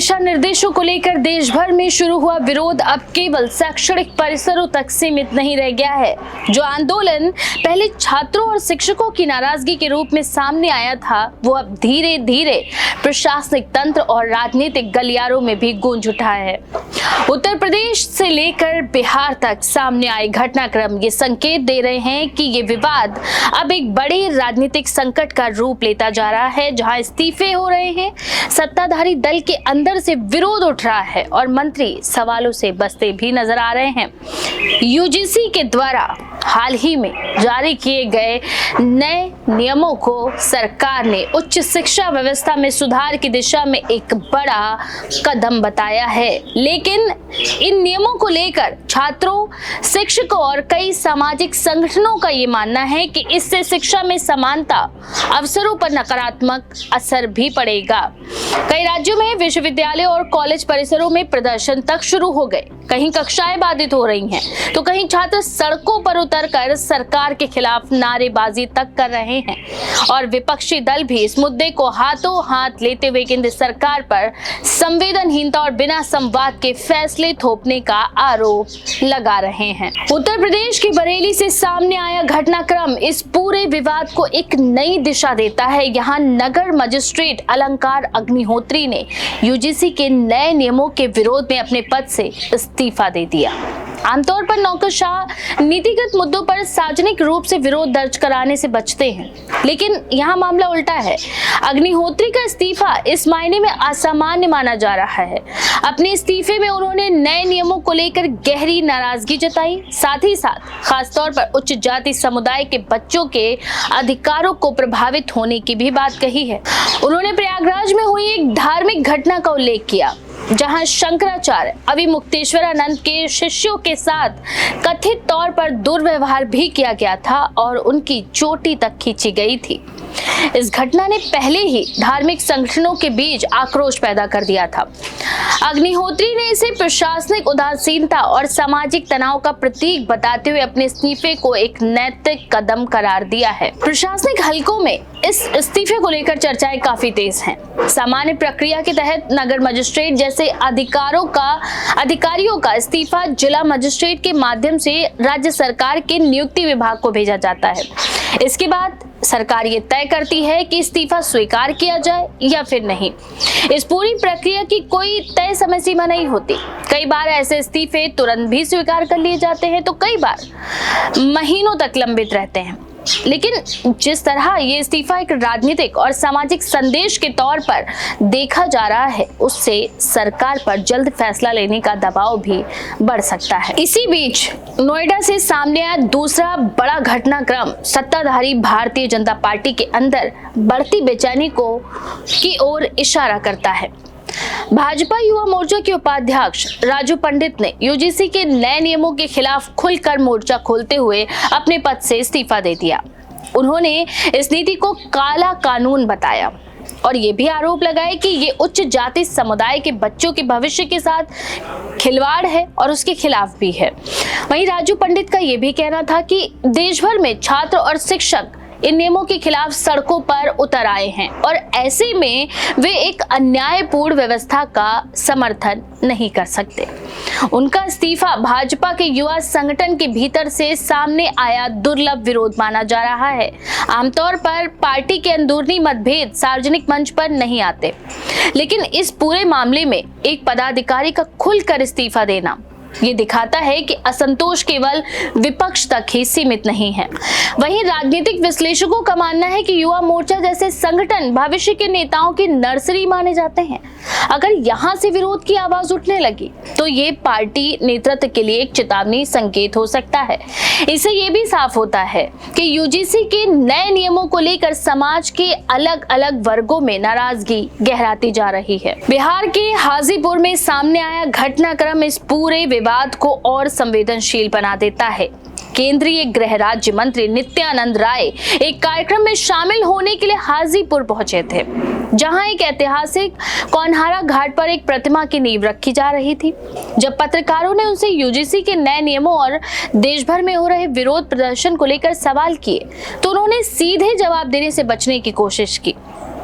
दिशा निर्देशों को लेकर देश भर में शुरू हुआ विरोध अब केवल शैक्षणिक परिसरों तक सीमित नहीं रह गया है। जो आंदोलन पहले छात्रों और शिक्षकों की नाराजगी के रूप में सामने आया था, वो अब धीरे धीरे प्रशासनिक तंत्र और राजनीतिक गलियारों में भी गूंज उठा है। उत्तर प्रदेश से लेकर बिहार तक सामने आए घटनाक्रम ये संकेत दे रहे हैं कि ये विवाद अब एक बड़े राजनीतिक संकट का रूप लेता जा रहा है, जहां इस्तीफे हो रहे हैं, सत्ताधारी दल के अंदर से विरोध उठ रहा है और मंत्री सवालों से बसते भी नजर आ रहे हैं। यूजीसी के द्वारा हाल ही में जारी किए गए नए नियमों को सरकार ने उच्च शिक्षा व्यवस्था में सुधार की दिशा में एक बड़ा कदम बताया है, लेकिन इन नियमों को लेकर छात्रों, शिक्षकों और कई सामाजिक संगठनों का ये मानना है कि इससे शिक्षा में समानता, अवसरों पर नकारात्मक असर भी पड़ेगा। कई राज्यों में विश्वविद्यालय और कॉलेज परिसरों में प्रदर्शन तक शुरू हो गए। कहीं कक्षाएं बाधित हो रही हैं, तो कहीं छात्र सड़कों पर उतरकर सरकार के खिलाफ नारेबाजी तक कर रहे हैं और विपक्षी दल भी इस मुद्दे को हाथों हाथ लेते हुए केंद्र सरकार पर संवेदनहीनता और बिना संवाद के फैसले थोपने का आरोप लगा रहे हैं। उत्तर प्रदेश की बरेली से सामने आया घटनाक्रम इस पूरे विवाद को एक नई दिशा देता है। यहाँ नगर मजिस्ट्रेट अलंकार अग्निहोत्री ने यूजीसी के नए नियमों के विरोध में अपने पद से इस्तीफा दे दिया। आमतौर पर नौकरशाह नीतिगत मुद्दों पर सार्वजनिक रूप से विरोध दर्ज कराने से बचते हैं, लेकिन यहाँ मामला उल्टा है। अग्निहोत्री का इस्तीफा इस मायने में असामान्य माना जा रहा है। अपने इस्तीफे में उन्होंने नए नियमों को लेकर गहरी नाराजगी जताई, साथ ही साथ खासतौर पर उच्च जाति समुदाय के बच्चों के अधिकारों को प्रभावित होने की भी बात कही है। उन्होंने प्रयागराज में हुई एक धार्मिक घटना का उल्लेख किया, जहां शंकराचार्य अविमुक्तेश्वरानंद के शिष्यों के साथ कथित तौर पर दुर्व्यवहार भी किया गया था और उनकी चोटी तक खींची गई थी। इस घटना ने पहले ही धार्मिक संगठनों के बीच आक्रोश पैदा कर दिया था। अग्निहोत्री ने इसे प्रशासनिक उदासीनता और सामाजिक तनाव का प्रतीक बताते हुए अपने इस्तीफे को एक नैतिक कदम करार दिया है। प्रशासनिक हलकों में इस इस्तीफे को लेकर चर्चाएं काफी तेज हैं। सामान्य प्रक्रिया के तहत नगर मजिस्ट्रेट जैसे अधिकारियों का इस्तीफा जिला मजिस्ट्रेट के माध्यम से राज्य सरकार के नियुक्ति विभाग को भेजा जाता है। इसके बाद सरकार ये तय करती है कि इस्तीफा स्वीकार किया जाए या फिर नहीं। इस पूरी प्रक्रिया की कोई तय समय सीमा नहीं होती। कई बार ऐसे इस्तीफे तुरंत भी स्वीकार कर लिए जाते हैं, तो कई बार महीनों तक लंबित रहते हैं। लेकिन जिस तरह ये इस्तीफा एक राजनीतिक और सामाजिक संदेश के तौर पर देखा जा रहा है, उससे सरकार पर जल्द फैसला लेने का दबाव भी बढ़ सकता है। इसी बीच नोएडा से सामने आया दूसरा बड़ा घटनाक्रम सत्ताधारी भारतीय जनता पार्टी के अंदर बढ़ती बेचैनी की ओर इशारा करता है। भाजपा युवा मोर्चा के उपाध्यक्ष राजू पंडित ने यूजीसी के नए नियमों के खिलाफ खुलकर मोर्चा खोलते हुए अपने पद से इस्तीफा दे दिया। उन्होंने इस नीति को काला कानून बताया और ये भी आरोप लगाया कि ये उच्च जाति समुदाय के बच्चों के भविष्य के साथ खिलवाड़ है और उसके खिलाफ भी है। वहीं राजू पंडित का ये भी कहना था कि देश भर में छात्र और शिक्षक इन नियमों के खिलाफ सड़कों पर उतर आए हैं और ऐसे में वे एक अन्यायपूर्ण व्यवस्था का समर्थन नहीं कर सकते। उनका इस्तीफा भाजपा के युवा संगठन के भीतर से सामने आया दुर्लभ विरोध माना जा रहा है। आमतौर पर पार्टी के अंदरूनी मतभेद सार्वजनिक मंच पर नहीं आते, लेकिन इस पूरे मामले में एक पदाधिकारी का खुलकर इस्तीफा देना ये दिखाता है कि असंतोष केवल विपक्ष तक ही सीमित नहीं है। वहीं राजनीतिक विश्लेषकों का मानना है कि युवा मोर्चा जैसे संगठन भविष्य के नेताओं की नर्सरी माने जाते हैं। अगर यहां से विरोध की आवाज उठने लगी तो ये पार्टी नेतृत्व के लिए एक चेतावनी संकेत हो सकता है। इससे ये भी साफ होता है कि यूजीसी के नए नियमों को लेकर समाज के अलग अलग वर्गों में नाराजगी गहराती जा रही है। बिहार के हाजीपुर में सामने आया घटनाक्रम इस पूरे विवाद को और संवेदनशील बना देता है। केंद्रीय गृह राज्य मंत्री नित्यानंद राय एक कार्यक्रम में शामिल होने के लिए हाजीपुर पहुंचे थे, जहां एक ऐतिहासिक कौनहारा घाट पर एक प्रतिमा की नींव रखी जा रही थी। जब पत्रकारों ने उनसे यूजीसी के नए नियमों और देश भर में हो रहे विरोध प्रदर्शन को लेकर सवाल किए, तो उन्होंने सीधे जवाब देने से बचने की कोशिश की।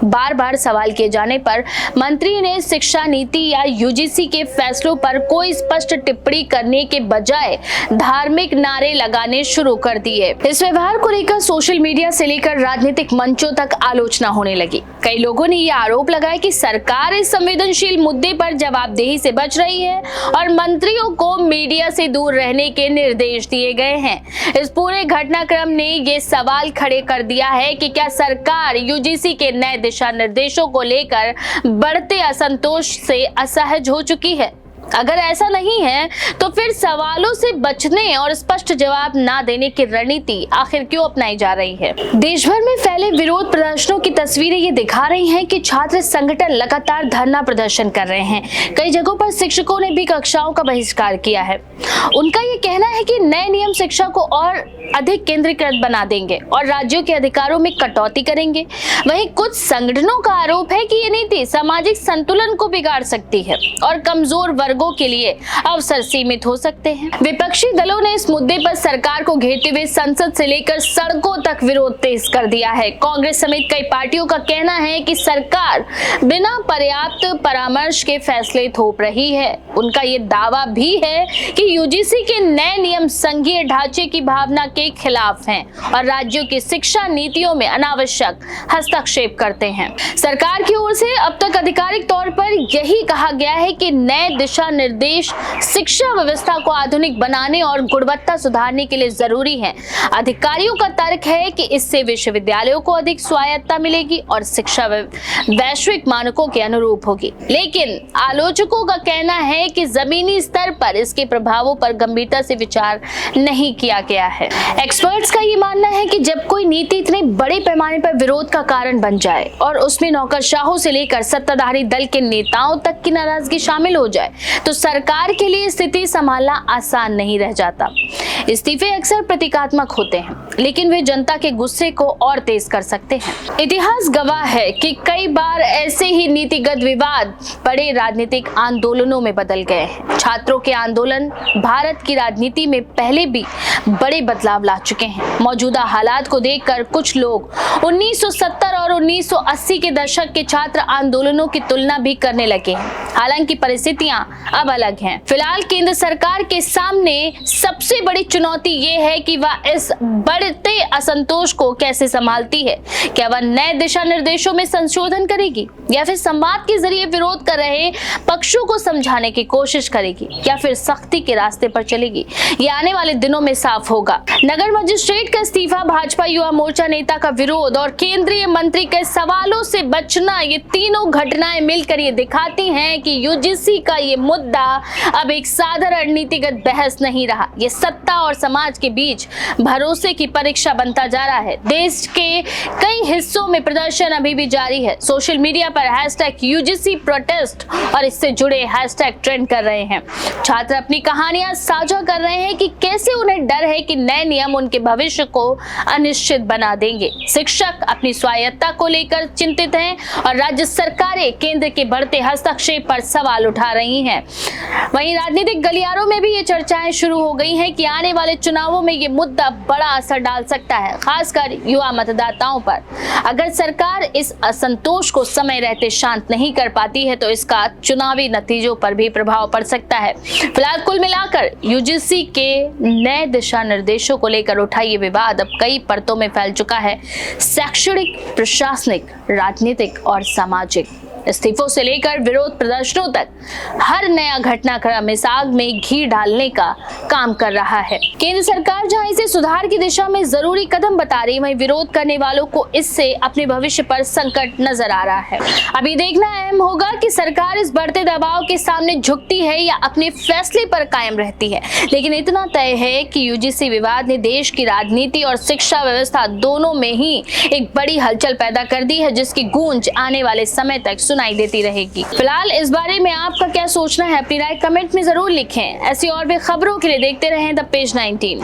बार बार सवाल किए जाने पर मंत्री ने शिक्षा नीति या यूजीसी के फैसलों पर कोई स्पष्ट टिप्पणी करने के बजाय धार्मिक नारे लगाने शुरू कर दिए। इस व्यवहार को लेकर सोशल मीडिया से लेकर राजनीतिक मंचों तक आलोचना होने लगी। कई लोगों ने यह आरोप लगाया कि सरकार इस संवेदनशील मुद्दे पर जवाबदेही से बच रही है और मंत्रियों को मीडिया से दूर रहने के निर्देश दिए गए हैं। इस पूरे घटनाक्रम ने ये सवाल खड़े कर दिया है कि क्या सरकार यूजीसी के नए दिशा निर्देशों को लेकर बढ़ते असंतोष से असहज हो चुकी है। अगर ऐसा नहीं है तो फिर सवालों से बचने और स्पष्ट जवाब ना देने की रणनीति आखिर क्यों अपनाई जा रही है। देश भर में फैले विरोध प्रदर्शनों की तस्वीरें ये दिखा रही हैं कि छात्र संगठन लगातार धरना प्रदर्शन कर रहे हैं। कई जगहों पर शिक्षकों ने भी कक्षाओं का बहिष्कार किया है। उनका ये कहना है कि नए नियम शिक्षा को और अधिक केंद्रीकृत बना देंगे और राज्यों के अधिकारों में कटौती करेंगे। वहीं कुछ संगठनों का आरोप है कि ये नीति सामाजिक संतुलन को बिगाड़ सकती है और कमजोर वर्गों के लिए अवसर सीमित हो सकते हैं। विपक्षी दलों ने इस मुद्दे पर सरकार को घेरते हुए संसद से लेकर सड़कों तक विरोध तेज कर दिया है। कांग्रेस समेत कई पार्टियों का कहना है कि सरकार बिना पर्याप्त परामर्श के फैसले थोप रही है। उनका ये दावा भी है कि यूजीसी के नए नियम संघीय ढांचे की भावना के खिलाफ हैं और राज्यों की शिक्षा नीतियों में अनावश्यक हस्तक्षेप करते हैं। सरकार की ओर से अब तक आधिकारिक तौर पर यही कहा गया है कि नए दिशा निर्देश शिक्षा व्यवस्था को आधुनिक बनाने और गुणवत्ता सुधारने के लिए जरूरी है। अधिकारियों का तर्क है कि इससे विश्वविद्यालयों को अधिक स्वायत्तता मिलेगी और शिक्षा वैश्विक मानकों के अनुरूप होगी। लेकिन आलोचकों का कहना है कि जमीनी स्तर पर इसके प्रभावों पर गंभीरता से विचार नहीं किया गया है। एक्सपर्ट्स का ये मानना है कि जब कोई नीति इतने बड़े पैमाने पर विरोध का कारण बन जाए और उसमें नौकरशाहों से लेकर सत्ताधारी दल के नेताओं तक की नाराजगी शामिल हो जाए तो सरकार के लिए स्थिति संभालना आसान नहीं रह जाता। इस्तीफे अक्सर प्रतीकात्मक होते हैं, लेकिन वे जनता के गुस्से को और तेज कर सकते हैं। इतिहास गवाह है कि कई बार ऐसे ही नीतिगत विवाद बड़े राजनीतिक आंदोलनों में बदल गए हैं। छात्रों के आंदोलन भारत की राजनीति में पहले भी बड़े बदलाव ला चुके हैं। मौजूदा हालात को देखकर कुछ लोग 1970 और 1980 के दशक के छात्र आंदोलनों की तुलना भी करने लगे हैं। हालांकि परिस्थितियां अब अलग हैं। फिलहाल केंद्र सरकार के सामने सबसे बड़ी चुनौती ये है कि वह इस बढ़ते असंतोष को कैसे संभालती है। क्या वह नए दिशा निर्देशों में संशोधन करेगी या फिर संवाद के जरिए विरोध कर रहे पक्षों को समझाने की कोशिश करेगी या फिर सख्ती के रास्ते पर चलेगी। ये आने वाले दिनों में साफ होगा। नगर मजिस्ट्रेट का इस्तीफा, भाजपा युवा मोर्चा नेता का विरोध और केंद्रीय मंत्री के सवालों से बचना, ये तीनों घटनाएं मिलकर ये दिखाती हैं कि यूजीसी का ये मुद्दा अब एक साधारण नीतिगत बहस नहीं रहा। ये सत्ता और समाज के बीच भरोसे की परीक्षा बनता जा रहा है। देश के कई हिस्सों में प्रदर्शन अभी भी जारी है। सोशल मीडिया पर #UGC प्रोटेस्ट और इससे जुड़े हैशटैग ट्रेंड कर रहे हैं। छात्र अपनी कहानियां साझा कर रहे हैं कि कैसे उन्हें डर है कि नए नियम उनके भविष्य को अनिश्चित बना देंगे। शिक्षक अपनी स्वायत्तता को लेकर चिंतित हैं और राज्य सरकारें केंद्र के बढ़ते हस्तक्षेप पर सवाल उठा रही हैं। वहीं राजनीतिक गलियारों में भी ये चर्चाएं शुरू हो गई हैं कि आने वाले चुनावों में ये मुद्दा बड़ा असर डाल सकता है, खासकर युवा मतदाताओं पर। अगर सरकार इस असंतोष को समय रहते शांत नहीं कर पाती है तो इसका चुनावी नतीजों पर भी प्रभाव पड़ सकता है। फिलहाल कुल मिलाकर यूजीसी के नए दिशा निर्देशों को लेकर उठा ये विवाद अब कई परतों में फैल चुका है। शैक्षणिक, प्रशासनिक, राजनीतिक और सामाजिक। इस्तीफों से लेकर विरोध प्रदर्शनों तक हर नया घटनाक्रम इस आग में घी डालने का काम कर रहा है। केंद्र सरकार जहां इसे सुधार की दिशा में जरूरी कदम बता रही, वहीं विरोध करने वालों को इससे अपने भविष्य पर संकट नजर आ रहा है। अभी देखना अहम होगा कि सरकार इस बढ़ते दबाव के सामने झुकती है या अपने फैसले पर कायम रहती है। लेकिन इतना तय है कि यूजीसी विवाद ने देश की राजनीति और शिक्षा व्यवस्था दोनों में ही एक बड़ी हलचल पैदा कर दी है, जिसकी गूंज आने वाले समय तक सुनाई देती रहेगी। फिलहाल इस बारे में आपका क्या सोचना है, अपनी राय कमेंट में जरूर लिखें। ऐसी और भी खबरों के लिए देखते रहें द पेज 19।